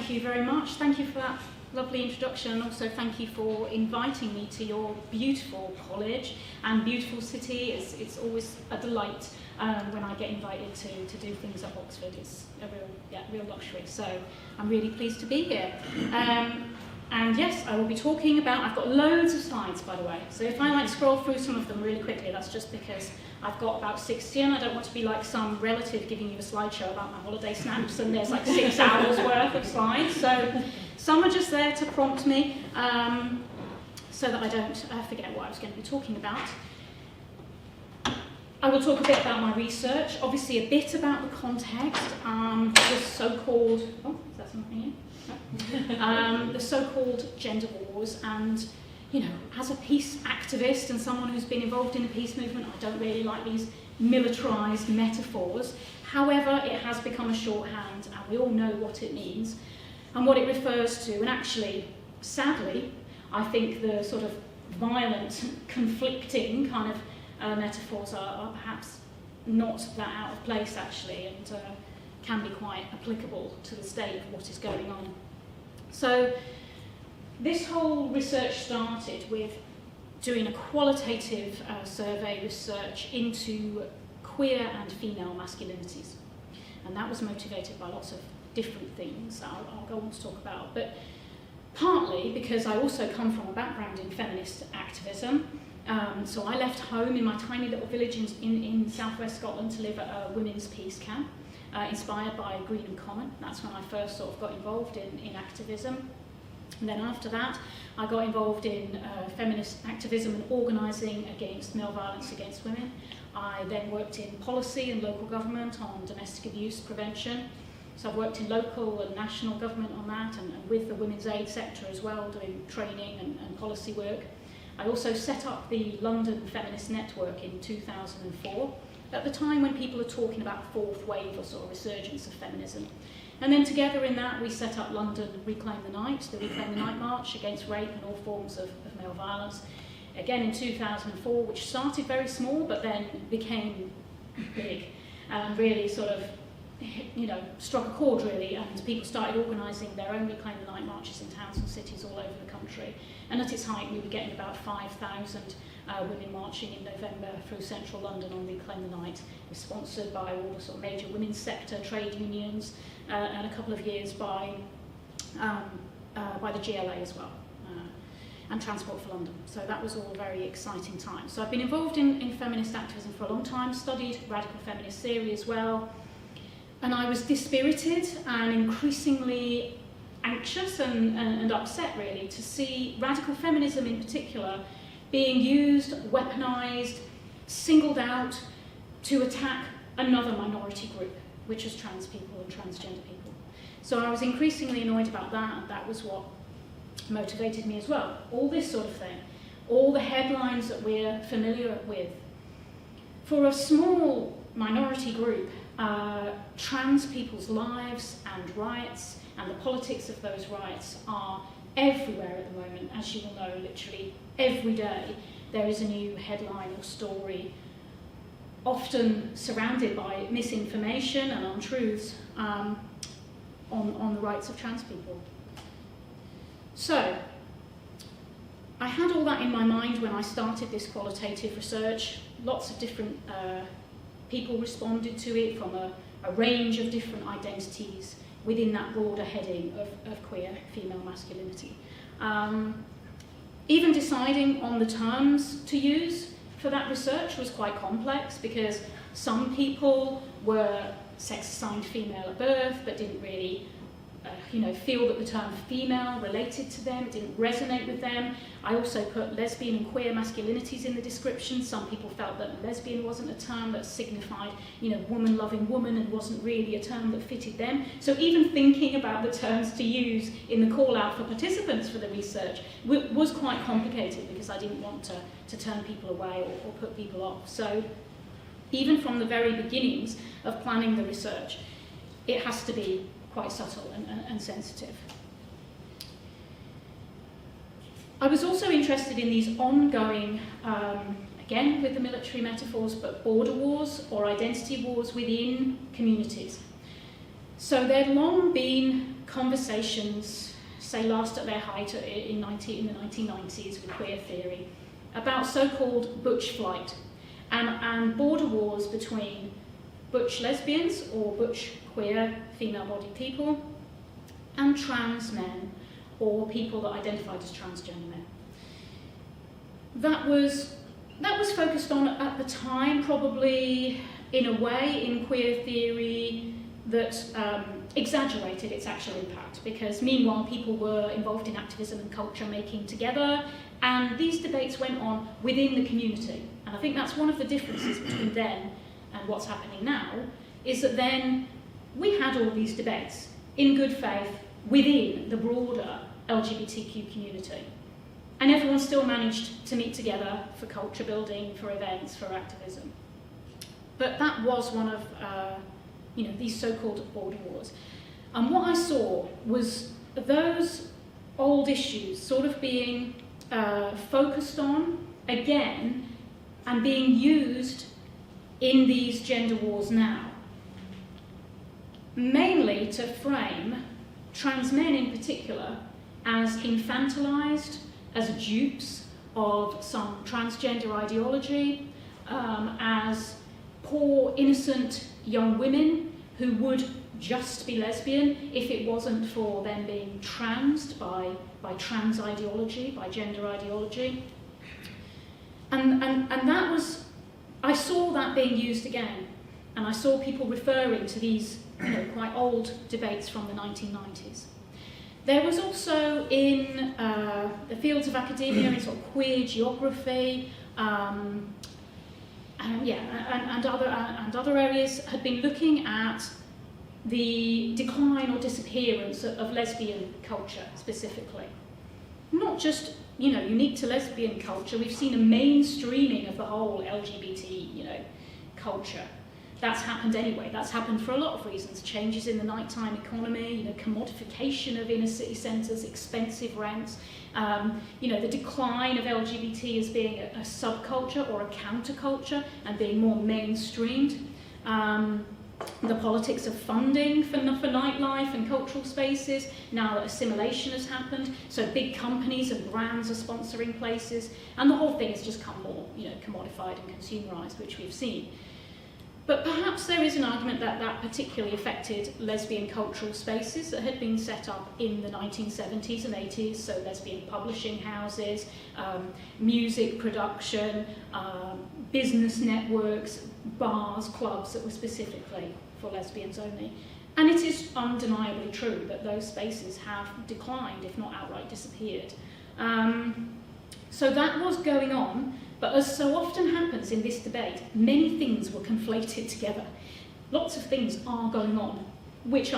thank you very much. Thank you for that lovely introduction, and also thank you for inviting me to your beautiful college and beautiful city. It's always a delight when I get invited to do things at Oxford. It's a real luxury. So I'm really pleased to be here. And yes, I will be talking about, I've got loads of slides, by the way. So if I scroll through some of them really quickly, that's just because I've got about 60 and I don't want to be like some relative giving you a slideshow about my holiday snaps and there's like 6 hours worth of slides. So some are just there to prompt me so that I don't forget what I was going to be talking about. I will talk a bit about my research, obviously a bit about the context, the so-called, oh, is that something here? The so-called gender wars, and as a peace activist and someone who's been involved in the peace movement, I don't really like these militarised metaphors. However, it has become a shorthand and we all know what it means and what it refers to, and actually, sadly, I think the sort of violent, conflicting kind of metaphors are perhaps not that out of place actually, and can be quite applicable to the state of what is going on. So this whole research started with doing a qualitative survey research into queer and female masculinities. And that was motivated by lots of different things that I'll go on to talk about. But partly because I also come from a background in feminist activism. So I left home in my tiny little village in southwest Scotland to live at a women's peace camp. Inspired by Green Common. That's when I first sort of got involved in activism. And then after that, I got involved in feminist activism and organising against male violence against women. I then worked in policy and local government on domestic abuse prevention. So I've worked in local and national government on that, and with the women's aid sector as well, doing training and policy work. I also set up the London Feminist Network in 2004. At the time when people are talking about fourth wave or sort of resurgence of feminism. And then together in that we set up London Reclaim the Night, the Reclaim the Night March against rape and all forms of male violence. Again in 2004, which started very small but then became big and really sort of, struck a chord really, and people started organising their own Reclaim the Night marches in towns and cities all over the country. And at its height we were getting about 5,000 women marching in November through central London on Reclaim the Night. It was sponsored by all the sort of major women's sector trade unions and a couple of years by the GLA as well, and Transport for London. So that was all a very exciting time. So I've been involved in feminist activism for a long time, studied radical feminist theory as well, and I was dispirited and increasingly anxious and upset really to see radical feminism in particular being used, weaponised, singled out to attack another minority group, which is trans people and transgender people. So I was increasingly annoyed about that, and that was what motivated me as well. All this sort of thing, all the headlines that we're familiar with. For a small minority group, trans people's lives and rights and the politics of those rights are everywhere at the moment, as you will know, literally every day there is a new headline or story, often surrounded by misinformation and untruths on the rights of trans people. So, I had all that in my mind when I started this qualitative research. Lots of different people responded to it from a range of different identities within that broader heading of queer female masculinity. Even deciding on the terms to use for that research was quite complex, because some people were sex-assigned female at birth but didn't really feel that the term female related to them, didn't resonate with them. I also put lesbian and queer masculinities in the description. Some people felt that lesbian wasn't a term that signified, woman-loving woman, and wasn't really a term that fitted them. So even thinking about the terms to use in the call-out for participants for the research was quite complicated, because I didn't want to turn people away or put people off. So even from the very beginnings of planning the research, it has to be quite subtle and sensitive. I was also interested in these ongoing, again with the military metaphors, but border wars or identity wars within communities. So there'd long been conversations, say last at their height in the 1990s with queer theory, about so-called butch flight and border wars between butch lesbians or butch queer female-bodied people and trans men or people that identified as transgender men. That was focused on at the time, probably in a way in queer theory that exaggerated its actual impact, because meanwhile people were involved in activism and culture making together, and these debates went on within the community. And I think that's one of the differences between then and what's happening now, is that then we had all these debates in good faith within the broader LGBTQ community. And everyone still managed to meet together for culture building, for events, for activism. But that was one of these so-called border wars. And what I saw was those old issues sort of being focused on again and being used in these gender wars now, mainly to frame trans men in particular as infantilized, as dupes of some transgender ideology, as poor, innocent young women who would just be lesbian if it wasn't for them being transed by trans ideology, by gender ideology. And that was, I saw that being used again, and I saw people referring to these quite old debates from the 1990s. There was also in the fields of academia, in sort of queer geography, and other areas, had been looking at the decline or disappearance of lesbian culture specifically. Not just unique to lesbian culture. We've seen a mainstreaming of the whole LGBT culture. That's happened anyway. That's happened for a lot of reasons. Changes in the nighttime economy, commodification of inner city centres, expensive rents, the decline of LGBT as being a subculture or a counterculture and being more mainstreamed. The politics of funding for nightlife and cultural spaces, now that assimilation has happened, so big companies and brands are sponsoring places, and the whole thing has just come more commodified and consumerised, which we've seen. But perhaps there is an argument that that particularly affected lesbian cultural spaces that had been set up in the 1970s and 80s, so lesbian publishing houses, music production, business networks, bars, clubs that were specifically for lesbians only. And it is undeniably true that those spaces have declined, if not outright disappeared. So that was going on. But as so often happens in this debate, many things were conflated together. Lots of things are going on, which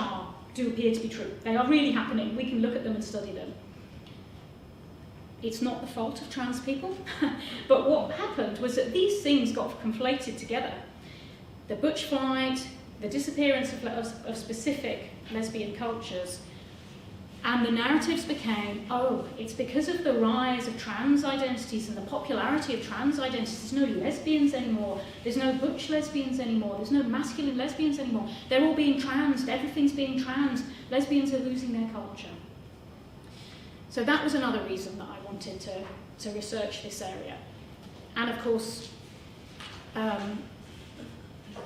do appear to be true. They are really happening. We can look at them and study them. It's not the fault of trans people, but what happened was that these things got conflated together. The butch flight, the disappearance of specific lesbian cultures, and the narratives became, it's because of the rise of trans identities and the popularity of trans identities. There's no lesbians anymore. There's no butch lesbians anymore. There's no masculine lesbians anymore. They're all being transed. Everything's being transed. Lesbians are losing their culture. So that was another reason that I wanted to research this area. And of course,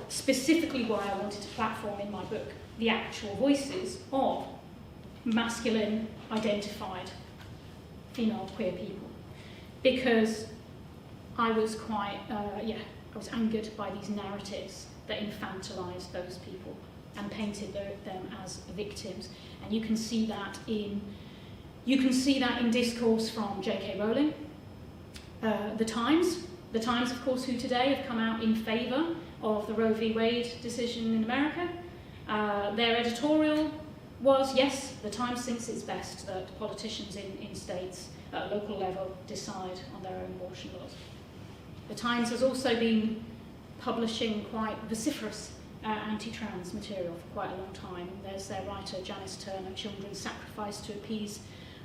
specifically why I wanted to platform in my book the actual voices of masculine identified female queer people, because I was quite I was angered by these narratives that infantilized those people and painted them as victims. And you can see that in discourse from J.K. Rowling, the Times, of course, who today have come out in favour of the Roe v. Wade decision in America. Their editorial was, yes, the Times thinks it's best that politicians in states at local level decide on their own abortion laws. The Times has also been publishing quite vociferous anti-trans material for quite a long time. There's their writer Janice Turner, Children's Sacrifice to Appease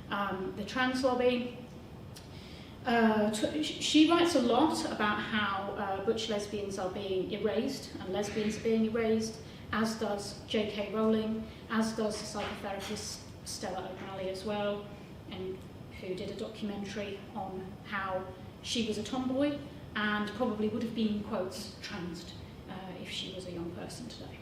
the Trans Lobby. She writes a lot about how butch lesbians are being erased and lesbians are being erased, as does J.K. Rowling, as does the psychotherapist Stella O'Malley as well, and who did a documentary on how she was a tomboy and probably would have been, in quotes, transed if she was a young person today.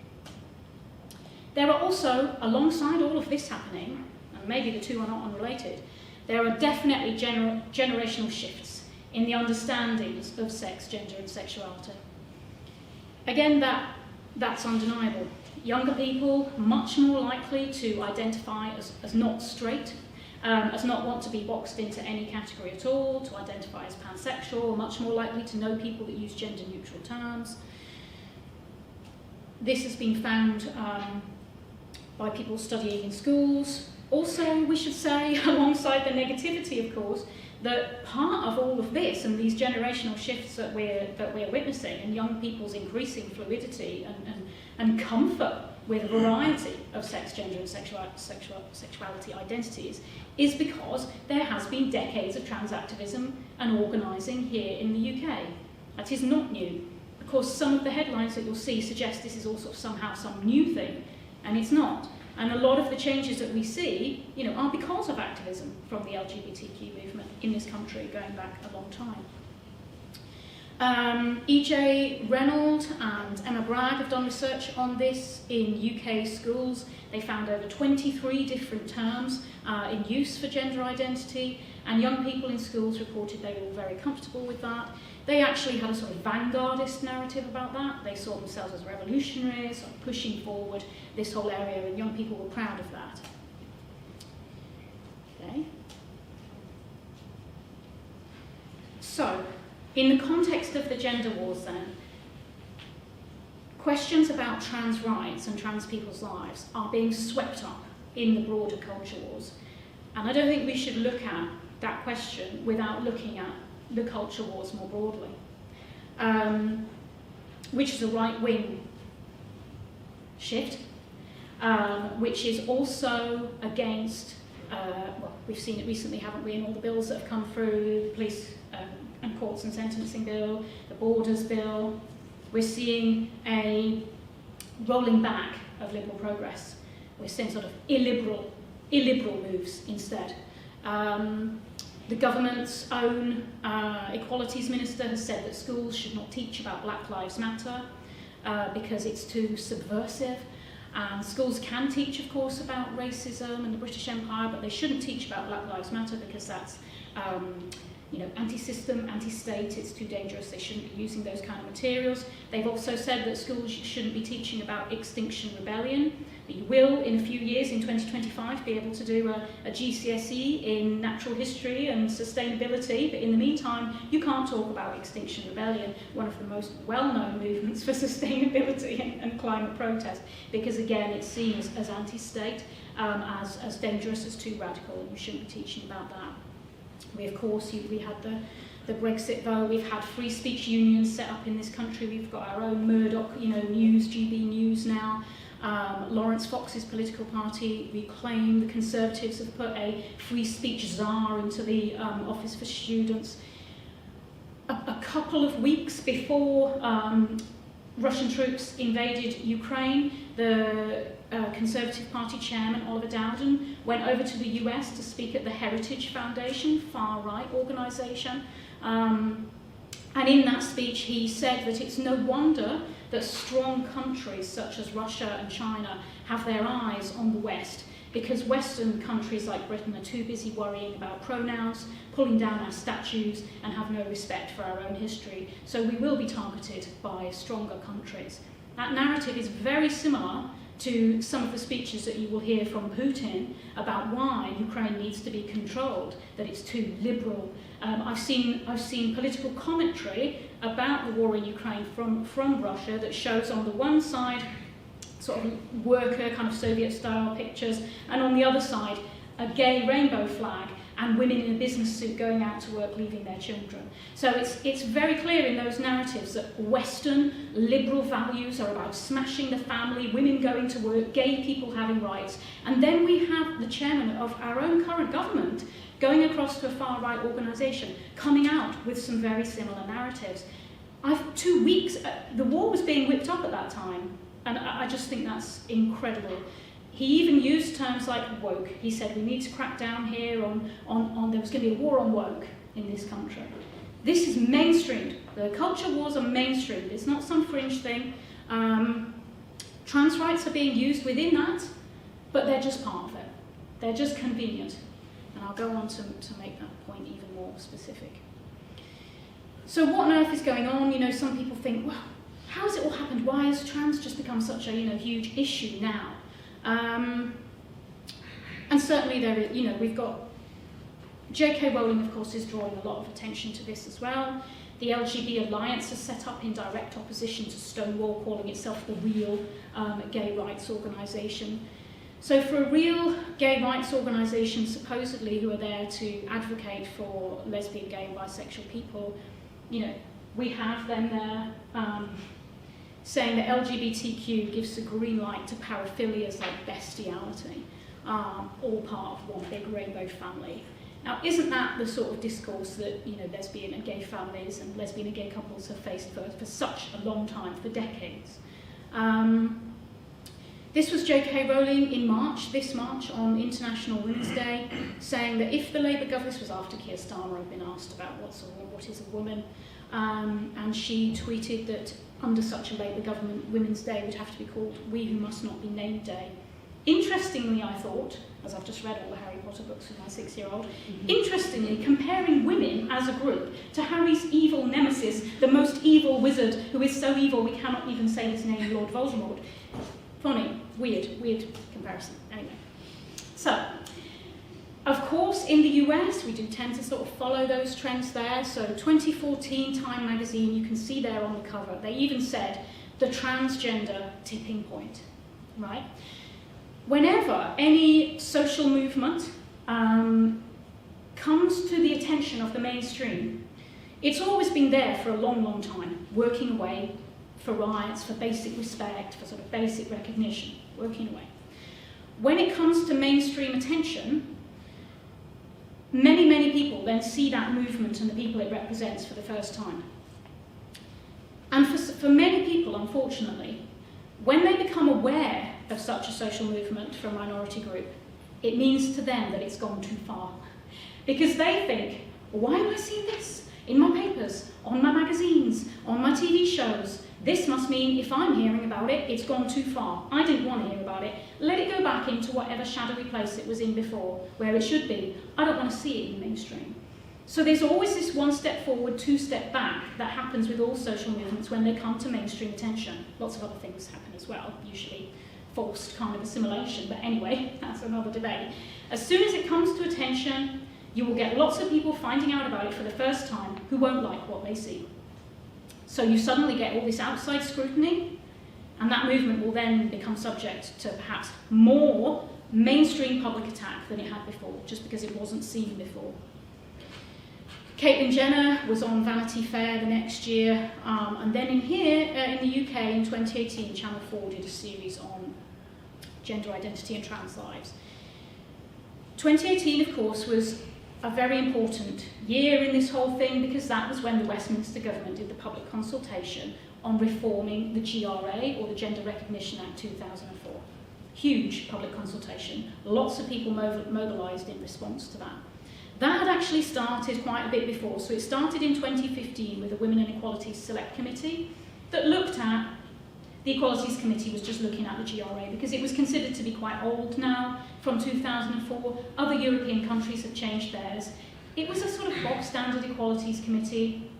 There are also, alongside all of this happening, and maybe the two are not unrelated, there are definitely generational shifts in the understandings of sex, gender and sexuality. Again, that's undeniable. Younger people much more likely to identify as not straight, as not want to be boxed into any category at all, to identify as pansexual, much more likely to know people that use gender-neutral terms. This has been found by people studying in schools. Also, we should say, alongside the negativity, of course, that part of all of this and these generational shifts that we're witnessing, and young people's increasing fluidity and comfort with a variety of sex, gender and sexuality identities, is because there has been decades of trans activism and organising here in the UK. That is not new. Of course, some of the headlines that you'll see suggest this is also somehow some new thing, and it's not. And a lot of the changes that we see, are because of activism from the LGBTQ movement in this country going back a long time. E.J. Reynolds and Emma Bragg have done research on this in UK schools. They found over 23 different terms in use for gender identity, and young people in schools reported they were all very comfortable with that. They actually had a sort of vanguardist narrative about that. They saw themselves as revolutionaries, sort of pushing forward this whole area, and young people were proud of that. Okay. So, in the context of the gender wars then, questions about trans rights and trans people's lives are being swept up in the broader culture wars. And I don't think we should look at that question without looking at the culture wars more broadly, which is a right-wing shift, which is also against, well, we've seen it recently, haven't we, in all the bills that have come through, the police and courts and sentencing bill, the borders bill. We're seeing a rolling back of liberal progress. We're seeing sort of illiberal moves instead. The government's own equalities minister has said that schools should not teach about Black Lives Matter because it's too subversive. And schools can teach, of course, about racism and the British Empire, but they shouldn't teach about Black Lives Matter because that's anti-system, anti-state, it's too dangerous, they shouldn't be using those kind of materials. They've also said that schools shouldn't be teaching about Extinction Rebellion. You will, in a few years, in 2025, be able to do a GCSE in natural history and sustainability, but in the meantime, you can't talk about Extinction Rebellion, one of the most well-known movements for sustainability and climate protest, because again, it's seen as anti-state, as dangerous, as too radical, and you shouldn't be teaching about that. We, of course, we had the Brexit vote, we've had free speech unions set up in this country, we've got our own Murdoch, News, GB News now. Lawrence Fox's political party, Reclaim, the Conservatives have put a free speech czar into the Office for Students. A couple of weeks before Russian troops invaded Ukraine, the Conservative Party chairman, Oliver Dowden, went over to the US to speak at the Heritage Foundation, far-right organisation. And in that speech, he said that it's no wonder that strong countries such as Russia and China have their eyes on the West, because Western countries like Britain are too busy worrying about pronouns, pulling down our statues, and have no respect for our own history. So we will be targeted by stronger countries. That narrative is very similar to some of the speeches that you will hear from Putin about why Ukraine needs to be controlled, that it's too liberal. I've seen political commentary about the war in Ukraine from Russia that shows on the one side sort of worker kind of Soviet-style pictures, and on the other side a gay rainbow flag and women in a business suit going out to work, leaving their children. So it's very clear in those narratives that Western liberal values are about smashing the family, women going to work, gay people having rights. And then we have the chairman of our own current government going across to a far-right organisation, coming out with some very similar narratives. 2 weeks, the war was being whipped up at that time. And I just think that's incredible. He even used terms like woke. He said we need to crack down here on there was going to be a war on woke in this country. This is mainstreamed. The culture wars are mainstreamed. It's not some fringe thing. Trans rights are being used within that, but they're just part of it. They're just convenient. And I'll go on to make that point even more specific. So what on earth is going on? You know, some people think, well, how has it all happened? Why has trans just become such a huge issue now? And certainly there is, we've got J.K. Rowling, of course, is drawing a lot of attention to this as well. The LGBT Alliance is set up in direct opposition to Stonewall, calling itself the real gay rights organisation. So for a real gay rights organisation, supposedly, who are there to advocate for lesbian, gay and bisexual people, we have them there saying that LGBTQ gives the green light to paraphilias like bestiality, all part of one big rainbow family. Now, isn't that the sort of discourse that lesbian and gay families and lesbian and gay couples have faced for such a long time, for decades? This was J.K. Rowling in this March, on International Women's Day, saying that if the Labour government, this was after Keir Starmer had been asked about what is a woman, and she tweeted that under such a Labour government, Women's Day would have to be called We Who Must Not Be Named Day. Interestingly, I thought, as I've just read all the Harry Potter books with my 6-year-old, interestingly, comparing women as a group to Harry's evil nemesis, the most evil wizard, who is so evil we cannot even say his name, Lord Voldemort. Funny, weird comparison. Anyway, so, of course, in the US, we do tend to sort of follow those trends there. So 2014 Time magazine, you can see there on the cover, they even said the transgender tipping point, right? Whenever any social movement comes to the attention of the mainstream, it's always been there for a long, long time, working away for rights, for basic respect, for sort of basic recognition, working away. When it comes to mainstream attention, many, many people then see that movement and the people it represents for the first time. And for many people, unfortunately, when they become aware of such a social movement for a minority group, it means to them that it's gone too far. Because they think, why am I seeing this in my papers, on my magazines, on my TV shows? This must mean if I'm hearing about it, it's gone too far. I didn't want to hear about it. Let it go back into whatever shadowy place it was in before, where it should be. I don't want to see it in the mainstream. So there's always this one step forward, two step back that happens with all social movements when they come to mainstream attention. Lots of other things happen as well, usually forced kind of assimilation, but anyway, that's another debate. As soon as it comes to attention, you will get lots of people finding out about it for the first time who won't like what they see. So you suddenly get all this outside scrutiny, and that movement will then become subject to perhaps more mainstream public attack than it had before, just because it wasn't seen before. Caitlyn Jenner was on Vanity Fair the next year, and then in the UK in 2018, Channel 4 did a series on gender identity and trans lives. 2018, of course, was a very important year in this whole thing, because that was when the Westminster government did the public consultation on reforming the GRA, or the Gender Recognition Act 2004. Huge public consultation. Lots of people mobilised in response to that. That had actually started quite a bit before. So it started in 2015 with the Women and Equalities Select Committee that looked at, the Equalities Committee was just looking at the GRA because it was considered to be quite old now, from 2004. Other European countries have changed theirs. It was a sort of bog standard Equalities Committee.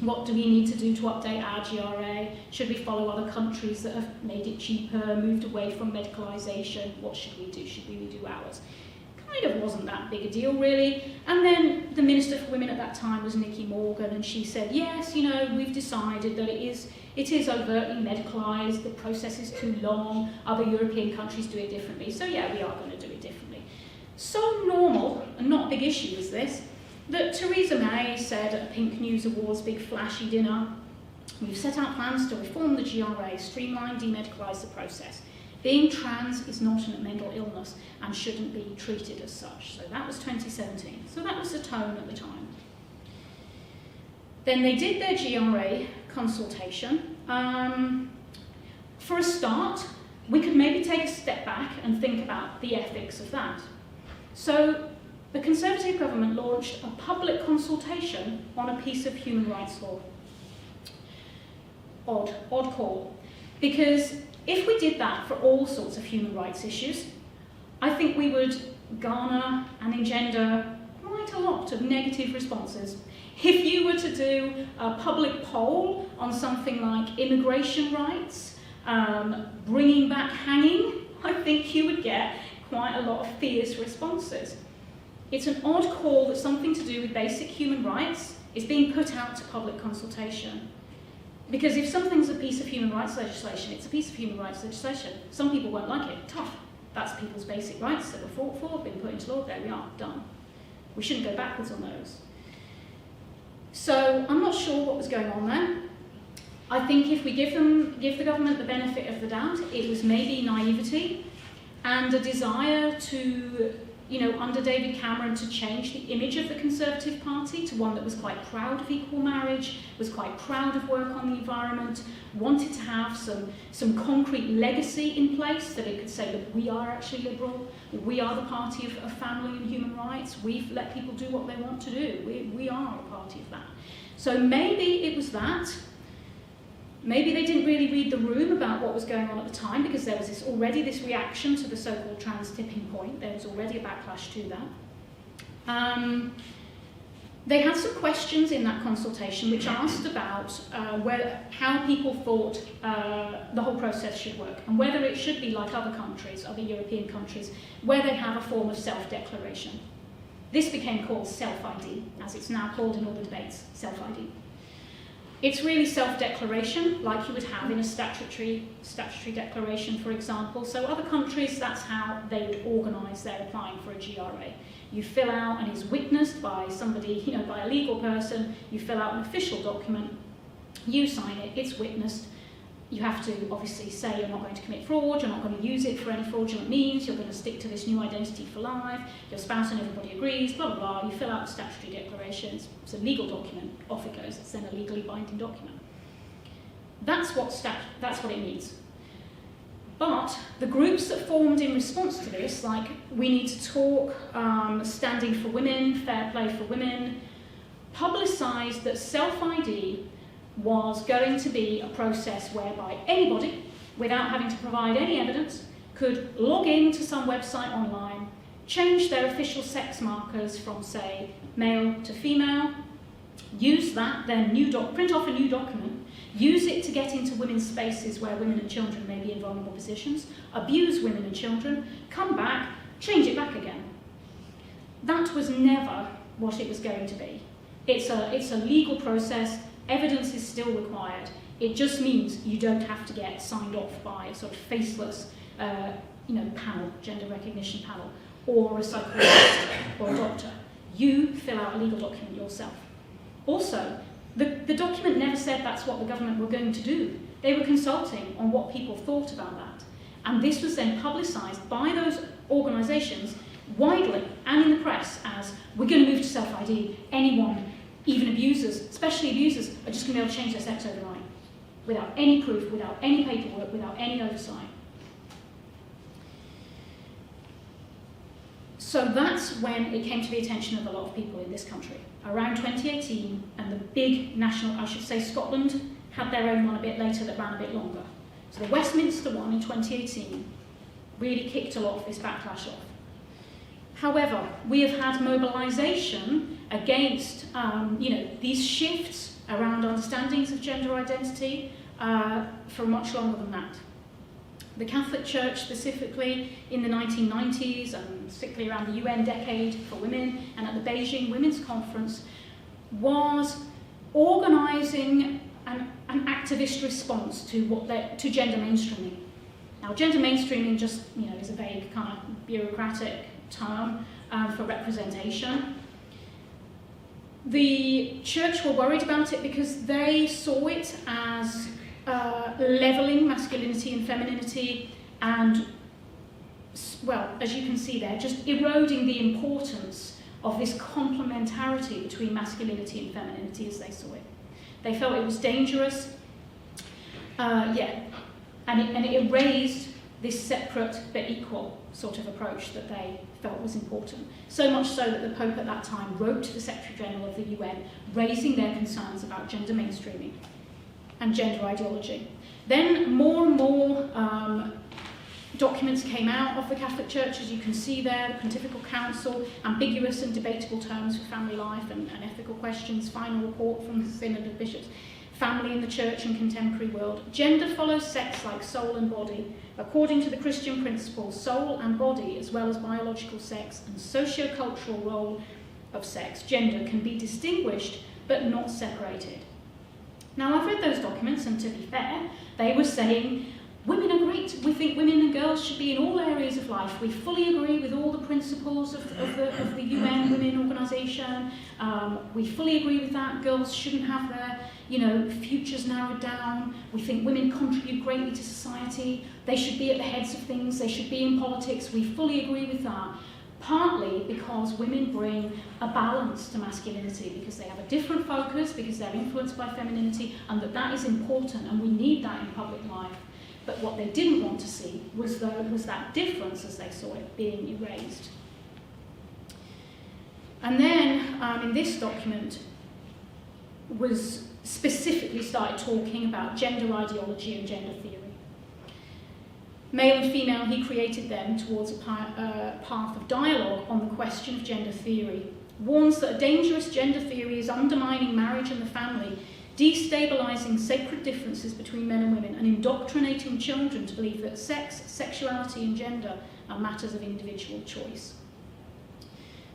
What do we need to do to update our GRA? Should we follow other countries that have made it cheaper, moved away from medicalisation? What should we do? Should we redo ours? Kind of wasn't that big a deal, really. And then the Minister for Women at that time was Nicky Morgan, and she said, yes, we've decided that it is overtly medicalised, the process is too long, other European countries do it differently, so yeah, we are going to do it differently. So normal, and not a big issue is this, that Theresa May said at a Pink News Awards big flashy dinner, we've set out plans to reform the GRA, streamline, demedicalise the process. Being trans is not a mental illness and shouldn't be treated as such. So that was 2017. So that was the tone at the time. Then they did their GRA consultation. for a start, we could maybe take a step back and think about the ethics of that. So the Conservative government launched a public consultation on a piece of human rights law. Odd call. Because if we did that for all sorts of human rights issues, I think we would garner and engender quite a lot of negative responses. If you were to do a public poll on something like immigration rights, bringing back hanging, I think you would get quite a lot of fierce responses. It's an odd call that something to do with basic human rights is being put out to public consultation. Because if something's a piece of human rights legislation, it's a piece of human rights legislation. Some people won't like it. Tough. That's people's basic rights that were fought for, been put into law. There we are, done. We shouldn't go backwards on those. So I'm not sure what was going on there. I think if we give the government the benefit of the doubt, it was maybe naivety and a desire to, under David Cameron, to change the image of the Conservative Party to one that was quite proud of equal marriage, was quite proud of work on the environment, wanted to have some concrete legacy in place that it could say that we are actually liberal, we are the party of family and human rights, we've let people do what they want to do, we are a party of that. So maybe it was that. Maybe they didn't really read the room about what was going on at the time, because there was already this reaction to the so-called trans tipping point. There was already a backlash to that. They had some questions in that consultation which asked about how people thought the whole process should work, and whether it should be like other countries, other European countries, where they have a form of self-declaration. This became called self-ID, as it's now called in all the debates, self-ID. It's really self-declaration, like you would have in a statutory declaration, for example. So other countries, that's how they would organise their applying for a GRA. You fill out, and it's witnessed by somebody, by a legal person. You fill out an official document, you sign it, it's witnessed. You have to obviously say you're not going to commit fraud, you're not going to use it for any fraudulent means, you're going to stick to this new identity for life, your spouse and everybody agrees, blah, blah, blah. You fill out the statutory declaration, it's a legal document, off it goes, it's then a legally binding document. That's what it means. But the groups that formed in response to this, like We Need to Talk, Standing for Women, Fair Play for Women, publicised that self-ID was going to be a process whereby anybody, without having to provide any evidence, could log in to some website online, change their official sex markers from, say, male to female, use that, then print off a new document, use it to get into women's spaces where women and children may be in vulnerable positions, abuse women and children, come back, change it back again. That was never what it was going to be. It's a legal process. Evidence is still required. It just means you don't have to get signed off by a sort of faceless, panel, gender recognition panel, or a psychologist or a doctor. You fill out a legal document yourself. Also, the document never said that's what the government were going to do. They were consulting on what people thought about that. And this was then publicised by those organisations widely and in the press as, we're going to move to self-ID. Anyone, even abusers, especially abusers, are just going to be able to change their sex overnight, without any proof, without any paperwork, without any oversight. So that's when it came to the attention of a lot of people in this country. Around 2018, and the big national, I should say Scotland had their own one a bit later that ran a bit longer. So the Westminster one in 2018 really kicked a lot of this backlash off. However, we have had mobilisation against these shifts around understandings of gender identity for much longer than that. The Catholic Church, specifically in the 1990s, and particularly around the UN Decade for Women, and at the Beijing Women's Conference, was organising an activist response to gender mainstreaming. Now, gender mainstreaming just is a vague kind of bureaucratic term for representation. The church were worried about it because they saw it as levelling masculinity and femininity, and, well, as you can see there, just eroding the importance of this complementarity between masculinity and femininity as they saw it. They felt it was dangerous. And and it erased this separate but equal sort of approach that they felt was important. So much so that the Pope at that time wrote to the Secretary General of the UN, raising their concerns about gender mainstreaming and gender ideology. Then more and more documents came out of the Catholic Church, as you can see there, the Pontifical Council, ambiguous and debatable terms for family life and ethical questions, final report from the Synod of Bishops, family in the Church and contemporary world. Gender follows sex like soul and body. According to the Christian principles, soul and body, as well as biological sex and socio-cultural role of sex, gender can be distinguished but not separated. Now, I've read those documents, and to be fair, they were saying, women are great. We think women and girls should be in all areas of life. We fully agree with all the principles of the UN Women Organisation. We fully agree with that. Girls shouldn't have their, futures narrowed down. We think women contribute greatly to society. They should be at the heads of things. They should be in politics. We fully agree with that. Partly because women bring a balance to masculinity, because they have a different focus, because they're influenced by femininity, and that is important, and we need that in public life. But what they didn't want to see was that difference, as they saw it, being erased. And then, in this document, was specifically started talking about gender ideology and gender theory. Male and female, he created them towards a path of dialogue on the question of gender theory, warns that a dangerous gender theory is undermining marriage and the family, destabilising sacred differences between men and women, and indoctrinating children to believe that sex, sexuality and gender are matters of individual choice.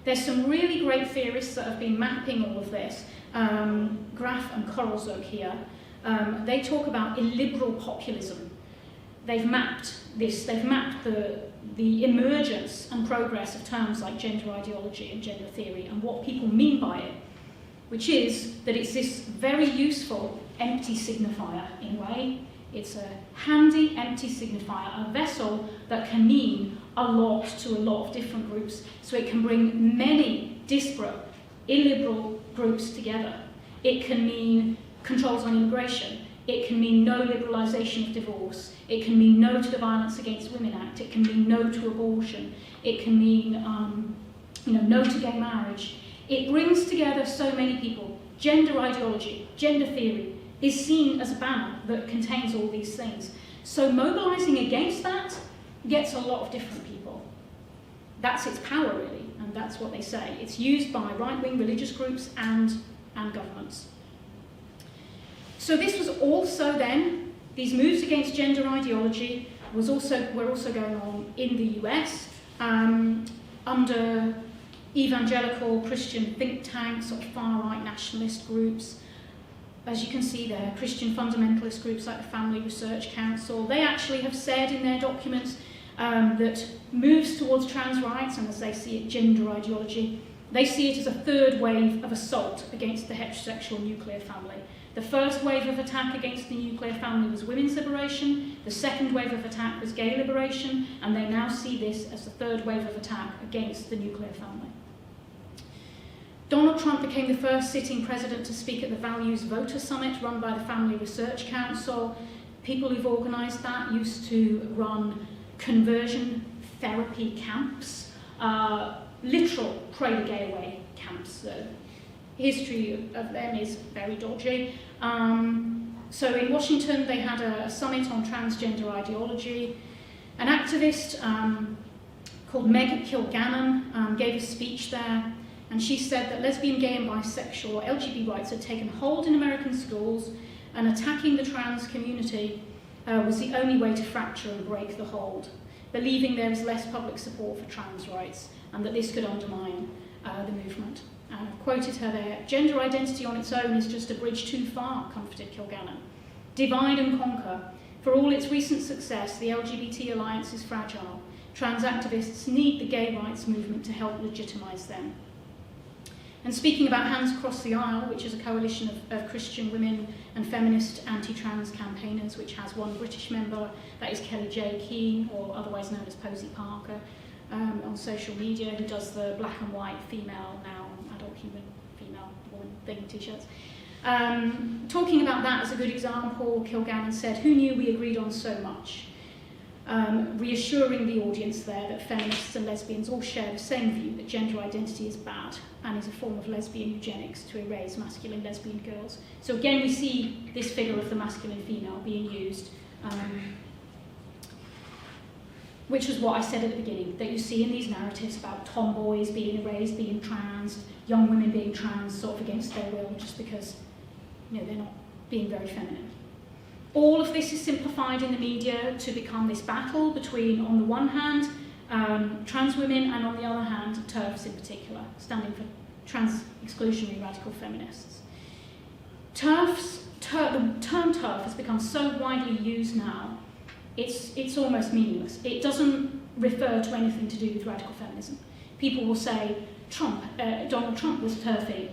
There's some really great theorists that have been mapping all of this, Graf and Korolzuk here. They talk about illiberal populism. They've mapped this, they've mapped the emergence and progress of terms like gender ideology and gender theory and what people mean by it, which is that it's this very useful empty signifier in a way. It's a handy empty signifier, a vessel that can mean a lot to a lot of different groups, so it can bring many disparate, illiberal groups together. It can mean controls on immigration. It can mean no liberalisation of divorce. It can mean no to the Violence Against Women Act. It can mean no to abortion. It can mean no to gay marriage. It brings together so many people. Gender ideology, gender theory is seen as a banner that contains all these things. So mobilising against that gets a lot of different people. That's its power, really, and that's what they say. It's used by right-wing religious groups and governments. So this was also then, these moves against gender ideology were also going on in the US under evangelical Christian think tanks, sort of far-right nationalist groups. As you can see there, Christian fundamentalist groups like the Family Research Council, they actually have said in their documents that moves towards trans rights, and as they see it, gender ideology, they see it as a third wave of assault against the heterosexual nuclear family. The first wave of attack against the nuclear family was women's liberation, the second wave of attack was gay liberation, and they now see this as the third wave of attack against the nuclear family. Donald Trump became the first sitting president to speak at the Values Voter Summit run by the Family Research Council. People who've organised that used to run conversion therapy camps, literal pray the gay away camps. The history of them is very dodgy. So in Washington they had a summit on transgender ideology. An activist called Meg Kilgannon gave a speech there, and she said that lesbian, gay and bisexual or LGBT rights had taken hold in American schools, and attacking the trans community was the only way to fracture and break the hold, believing there is less public support for trans rights and that this could undermine the movement. And I've quoted her there, "Gender identity on its own is just a bridge too far," comforted Kilgannon. "Divide and conquer. For all its recent success, the LGBT alliance is fragile. Trans activists need the gay rights movement to help legitimise them." And speaking about Hands Across the Aisle, which is a coalition of Christian women and feminist anti-trans campaigners, which has one British member, that is Kelly J. Keane, or otherwise known as Posy Parker, on social media, who does the black and white female, now adult human, female woman thing t-shirts. Talking about that as a good example, Kilgannon said, "Who knew we agreed on so much?" Reassuring the audience there that feminists and lesbians all share the same view that gender identity is bad and is a form of lesbian eugenics to erase masculine lesbian girls. So again, we see this figure of the masculine female being used, which was what I said at the beginning, that you see in these narratives about tomboys being erased, being trans, young women being trans sort of against their will just because, you know, they're not being very feminine. All of this is simplified in the media to become this battle between, on the one hand, trans women, and on the other hand, TERFs in particular, standing for trans exclusionary radical feminists. The term TERF has become so widely used now, it's almost meaningless. It doesn't refer to anything to do with radical feminism. People will say, Donald Trump was TERFy.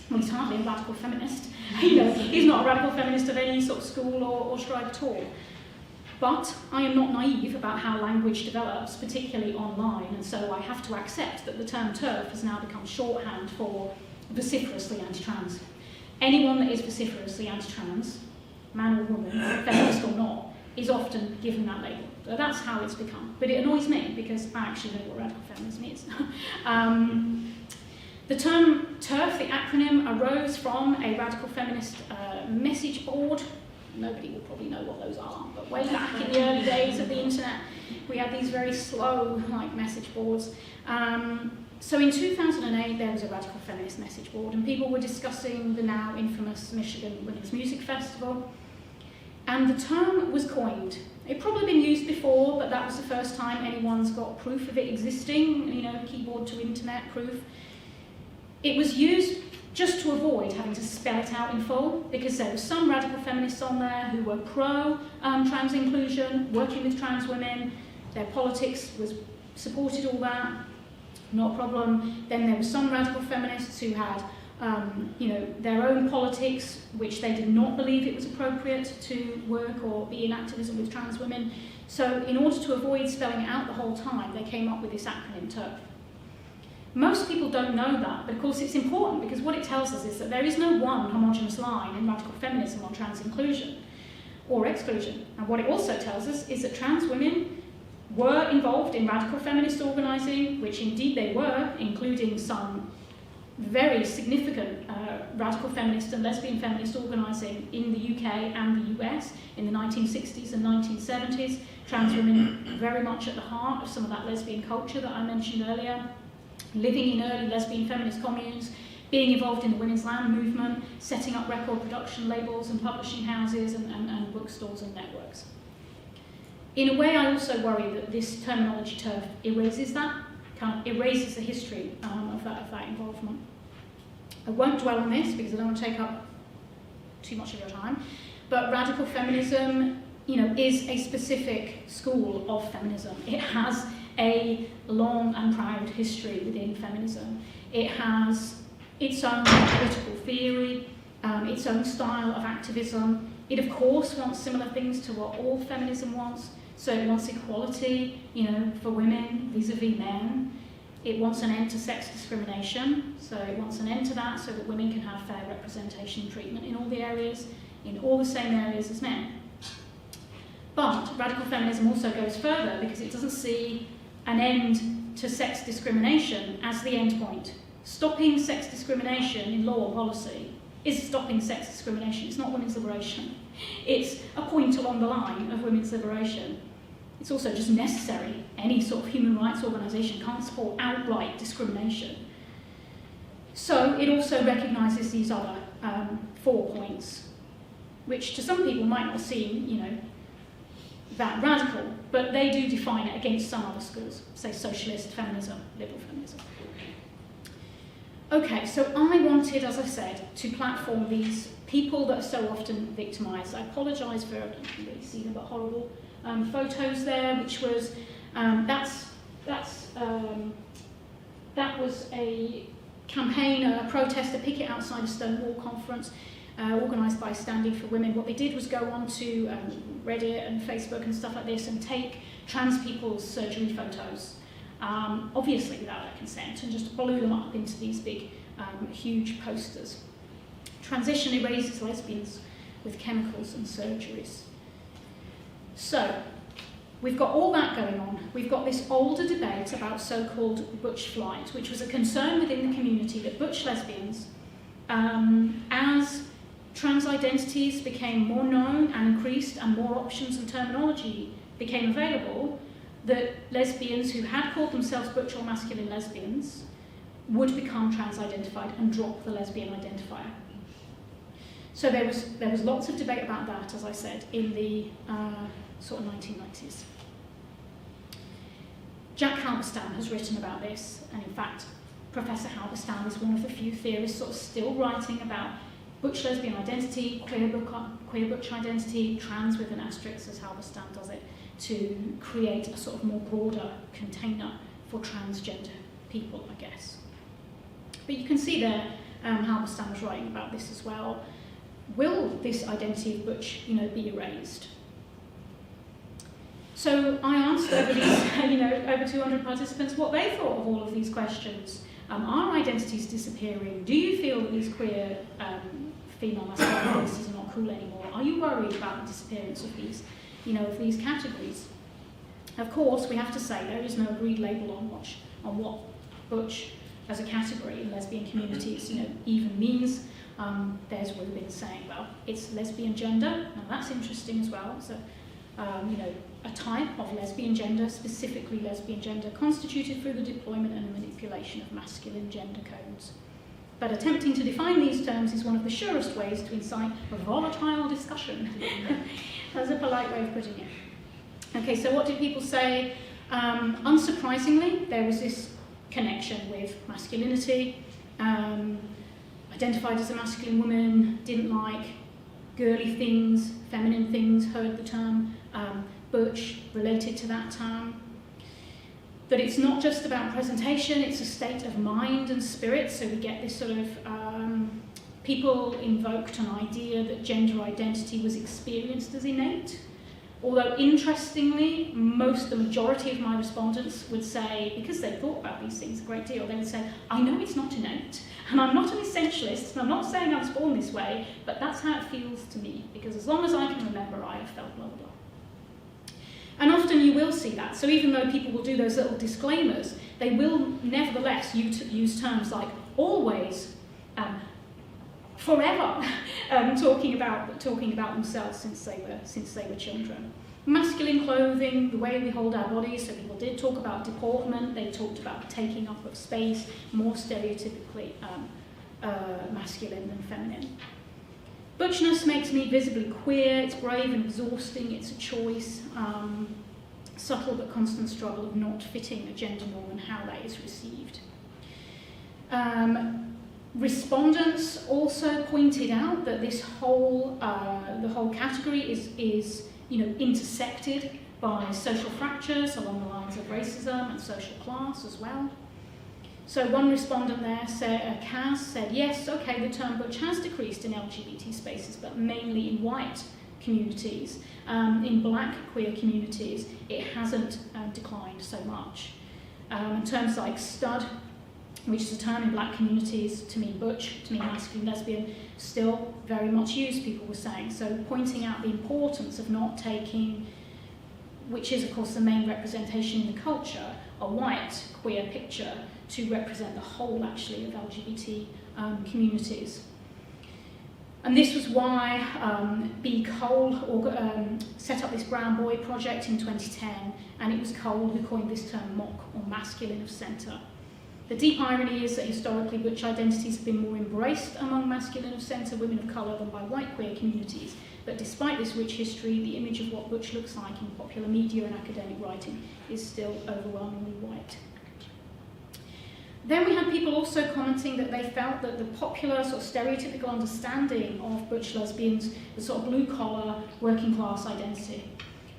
Well, he's hardly a radical feminist. You know, he's not a radical feminist of any sort of school or stripe at all. But I am not naive about how language develops, particularly online, and so I have to accept that the term TERF has now become shorthand for vociferously anti-trans. Anyone that is vociferously anti-trans, man or woman, feminist or not, is often given that label. So that's how it's become. But it annoys me because I actually know what radical feminism is. The term TERF, the acronym, arose from a radical feminist message board. Nobody will probably know what those are, but way back in the early days of the internet, we had these very slow message boards. So in 2008, there was a radical feminist message board, and people were discussing the now infamous Michigan Women's Music Festival. And the term was coined. It'd probably been used before, but that was the first time anyone's got proof of it existing, you know, keyboard to internet proof. It was used just to avoid having to spell it out in full, because there were some radical feminists on there who were pro-trans inclusion, working with trans women. Their politics supported all that, not a problem. Then there were some radical feminists who had their own politics, which they did not believe it was appropriate to work or be in activism with trans women. So in order to avoid spelling it out the whole time, they came up with this acronym TERF. Most people don't know that, but of course it's important because what it tells us is that there is no one homogenous line in radical feminism on trans inclusion or exclusion. And what it also tells us is that trans women were involved in radical feminist organising, which indeed they were, including some very significant radical feminist and lesbian feminist organising in the UK and the US in the 1960s and 1970s. Trans women very much at the heart of some of that lesbian culture that I mentioned earlier, living in early lesbian feminist communes, being involved in the women's land movement, setting up record production labels and publishing houses and bookstores and networks. In a way, I also worry that this terminology TERF erases that, erases the history of that involvement. I won't dwell on this because I don't want to take up too much of your time, but radical feminism, is a specific school of feminism. It has a long and proud history within feminism. It has its own political theory, its own style of activism. It, of course, wants similar things to what all feminism wants. So it wants equality, for women vis-a-vis men. It wants an end to sex discrimination. So it wants an end to that so that women can have fair representation and treatment in all the areas, in all the same areas as men. But radical feminism also goes further because it doesn't see an end to sex discrimination as the end point. Stopping sex discrimination in law or policy is stopping sex discrimination. It's not women's liberation. It's a point along the line of women's liberation. It's also just necessary. Any sort of human rights organisation can't support outright discrimination. So it also recognises these other 4 points, which to some people might not seem, that radical, but they do define it against some other schools, say socialist feminism, liberal feminism. Okay, so I wanted, as I said, to platform these people that are so often victimised. I apologise for, I don't really see them, but horrible photos there, which was, that was a campaign, a protest, a picket outside a Stonewall conference, organised by Standing for Women. What they did was go on to Reddit and Facebook and stuff like this and take trans people's surgery photos, obviously without their consent, and just blew them up into these big, huge posters. transition erases lesbians with chemicals and surgeries. So, we've got all that going on. We've got this older debate about so-called butch flight, which was a concern within the community that butch lesbians, as trans identities became more known and increased and more options and terminology became available, that lesbians who had called themselves butch or masculine lesbians would become trans-identified and drop the lesbian identifier. So there was lots of debate about that, as I said, in the sort of 1990s. Jack Halberstam has written about this, and in fact, Professor Halberstam is one of the few theorists sort of still writing about butch lesbian identity, queer butch identity, trans with an asterisk, as Halberstam does it, to create a sort of more broader container for transgender people, I guess. But you can see there, Halberstam was writing about this as well. Will this identity of butch, be erased? So I asked over these, over 200 participants what they thought of all of these questions. Are identities disappearing? Do you feel that these queer female masculine identities are not cool anymore? Are you worried about the disappearance of these, of these categories? Of course, we have to say there is no agreed label on what butch as a category in lesbian communities, even means. There's women saying, well, it's lesbian gender. Now that's interesting as well. So, a type of lesbian gender, specifically lesbian gender, constituted through the deployment and manipulation of masculine gender codes. But attempting to define these terms is one of the surest ways to incite a volatile discussion. That's a polite way of putting it. Okay, so what did people say? Unsurprisingly, there was this connection with masculinity. Identified as a masculine woman, didn't like girly things, feminine things, heard the term butch, related to that term. But it's not just about presentation, it's a state of mind and spirit, so we get this sort of, people invoked an idea that gender identity was experienced as innate. Although interestingly, the majority of my respondents would say, because they thought about these things a great deal, they would say, I know it's not innate, and I'm not an essentialist, and I'm not saying I was born this way, but that's how it feels to me, because as long as I can remember, I have felt blah, blah, blah. And often you will see that. So even though people will do those little disclaimers, they will nevertheless use terms like always, forever, talking about themselves since they were children. Masculine clothing, the way we hold our bodies, so people did talk about deportment, they talked about taking up of space, more stereotypically masculine than feminine. Butchness makes me visibly queer, it's brave and exhausting, it's a choice, subtle but constant struggle of not fitting a gender norm and how that is received. Respondents also pointed out that this whole, the whole category is intersected by social fractures along the lines of racism and social class as well. So one respondent there, Kaz, said, yes, okay, the term butch has decreased in LGBT spaces, but mainly in white communities. In black queer communities, it hasn't declined so much. Terms like stud, which is a term in black communities to mean butch, to mean masculine, lesbian, still very much used, people were saying. So pointing out the importance of not taking, which is of course the main representation in the culture, a white queer picture to represent the whole actually of LGBT communities. And this was why B. Cole set up this Brown Boy project in 2010, and it was Cole who coined this term mock or masculine of centre. The deep irony is that historically butch identities have been more embraced among masculine of centre women of colour than by white queer communities, but despite this rich history, the image of what butch looks like in popular media and academic writing is still overwhelmingly white. Then we had people also commenting that they felt that the popular sort of stereotypical understanding of butch lesbians was sort of blue-collar, working-class identity.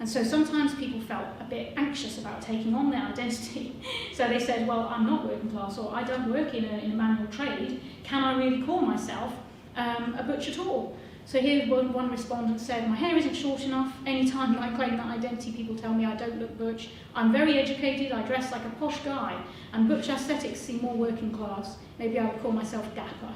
And so sometimes people felt a bit anxious about taking on their identity. So they said, well, I'm not working class, or I don't work in a manual trade. Can I really call myself a butch at all? So here one respondent said, my hair isn't short enough. Anytime I claim that identity, people tell me I don't look butch. I'm very educated, I dress like a posh guy, and butch aesthetics seem more working class. Maybe I would call myself dapper.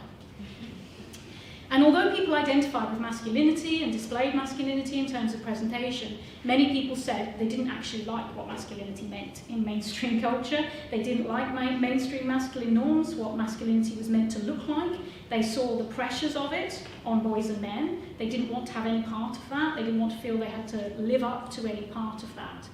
And although people identified with masculinity and displayed masculinity in terms of presentation, many people said they didn't actually like what masculinity meant in mainstream culture. They didn't like mainstream masculine norms, what masculinity was meant to look like. They saw the pressures of it on boys and men. They didn't want to have any part of that. They didn't want to feel they had to live up to any part of that.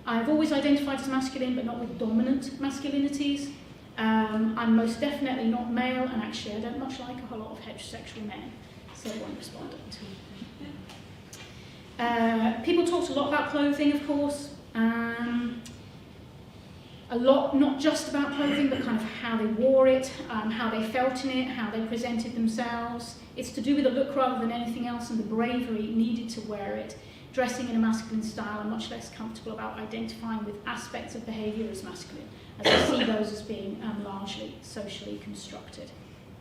I've always identified as masculine, but not with dominant masculinities. I'm most definitely not male, and actually I don't much like a whole lot of heterosexual men, so I won't respond to. People talked a lot about clothing, of course. A lot, not just about clothing, but kind of how they wore it, how they felt in it, how they presented themselves. It's to do with the look rather than anything else, and the bravery needed to wear it. Dressing in a masculine style, I'm much less comfortable about identifying with aspects of behaviour as masculine, as I see those as being largely socially constructed.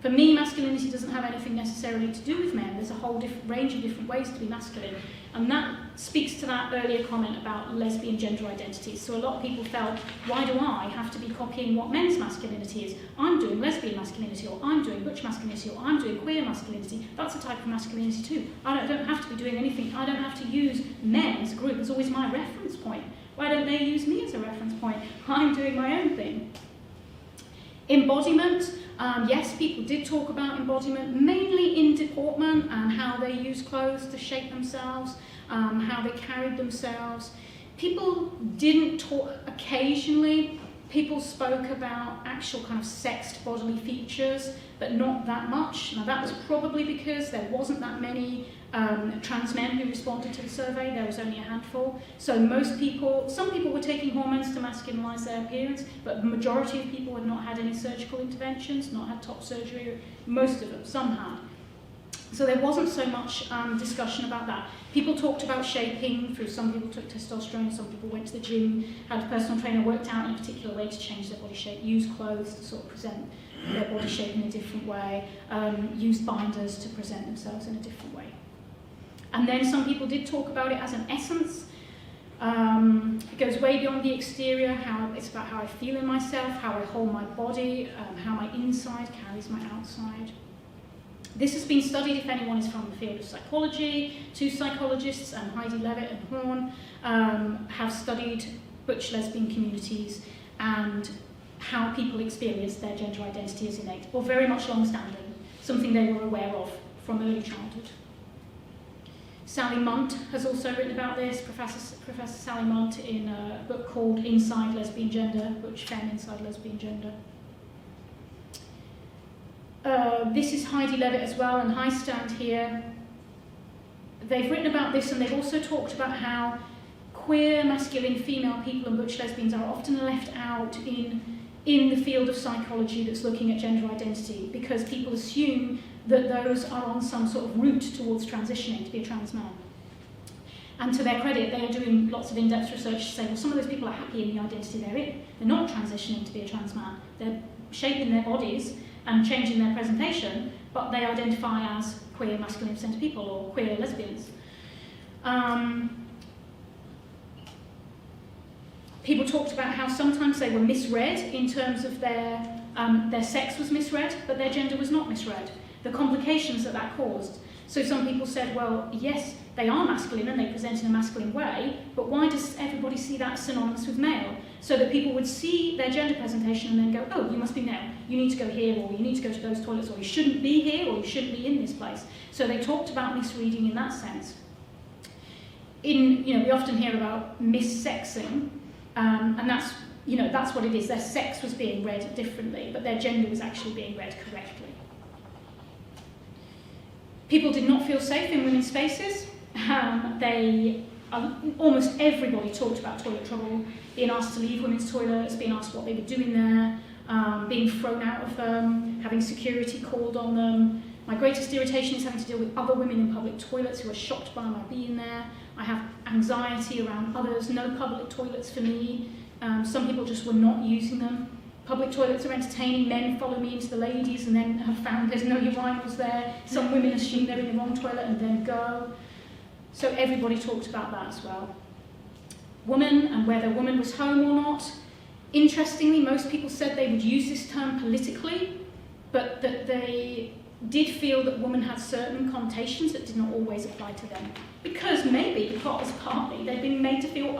For me, masculinity doesn't have anything necessarily to do with men. There's a whole range of different ways to be masculine, and that speaks to that earlier comment about lesbian gender identities. So a lot of people felt, why do I have to be copying what men's masculinity is? I'm doing lesbian masculinity, or I'm doing butch masculinity, or I'm doing queer masculinity. That's a type of masculinity too. I don't have to be doing anything. I don't have to use men as a group. It's always my reference point. Why don't they use me as a reference point? I'm doing my own thing. Embodiment. Yes, people did talk about embodiment, mainly in deportment and how they use clothes to shape themselves, how they carried themselves. People didn't talk, occasionally, people spoke about actual kind of sexed bodily features, but not that much. Now that was probably because there wasn't that many trans men who responded to the survey. There was only a handful. So most people, some people were taking hormones to masculinize their appearance, but the majority of people had not had any surgical interventions, not had top surgery. Most of them, some had. So there wasn't so much discussion about that. People talked about shaping through, some people took testosterone, some people went to the gym, had a personal trainer, worked out in a particular way to change their body shape, used clothes to sort of present their body shape in a different way, used binders to present themselves in a different way. And then some people did talk about it as an essence. It goes way beyond the exterior, it's about how I feel in myself, how I hold my body, how my inside carries my outside. This has been studied, if anyone is from the field of psychology. Two psychologists, Heidi Levitt and Horn, have studied butch lesbian communities and how people experience their gender identity as innate, or very much long-standing, something they were aware of from early childhood. Sally Munt has also written about this, Professor Sally Munt, in a book called Inside Lesbian Gender, Butch Femme Inside Lesbian Gender. This is Heidi Levitt as well, and I stand here. They've written about this, and they've also talked about how queer, masculine, female people and butch lesbians are often left out in the field of psychology that's looking at gender identity, because people assume that those are on some sort of route towards transitioning to be a trans man. And to their credit, they are doing lots of in-depth research to say, well, some of those people are happy in the identity they're in. They're not transitioning to be a trans man. They're shaping their bodies and changing their presentation, but they identify as queer, masculine-centered people or queer lesbians. People talked about how sometimes they were misread in terms of their sex was misread, but their gender was not misread. The complications that caused. So some people said, well, yes, they are masculine and they present in a masculine way, but why does everybody see that synonymous with male? So that people would see their gender presentation and then go, oh, you must be male. You need to go here, or you need to go to those toilets, or you shouldn't be here, or you shouldn't be in this place. So they talked about misreading in that sense. We often hear about missexing, and that's what it is. Their sex was being read differently, but their gender was actually being read correctly. People did not feel safe in women's spaces. Almost everybody talked about toilet trouble, being asked to leave women's toilets, being asked what they were doing there, being thrown out of them, having security called on them. My greatest irritation is having to deal with other women in public toilets who are shocked by my being there. I have anxiety around others, no public toilets for me. Some people just were not using them. Public toilets are entertaining. Men follow me into the ladies and then have found there's no urinals there. Some women assume they're in the wrong toilet and then go. So everybody talked about that as well. Woman, and whether woman was home or not. Interestingly, most people said they would use this term politically, but that they did feel that women had certain connotations that did not always apply to them. Because maybe, partly, they've been made to feel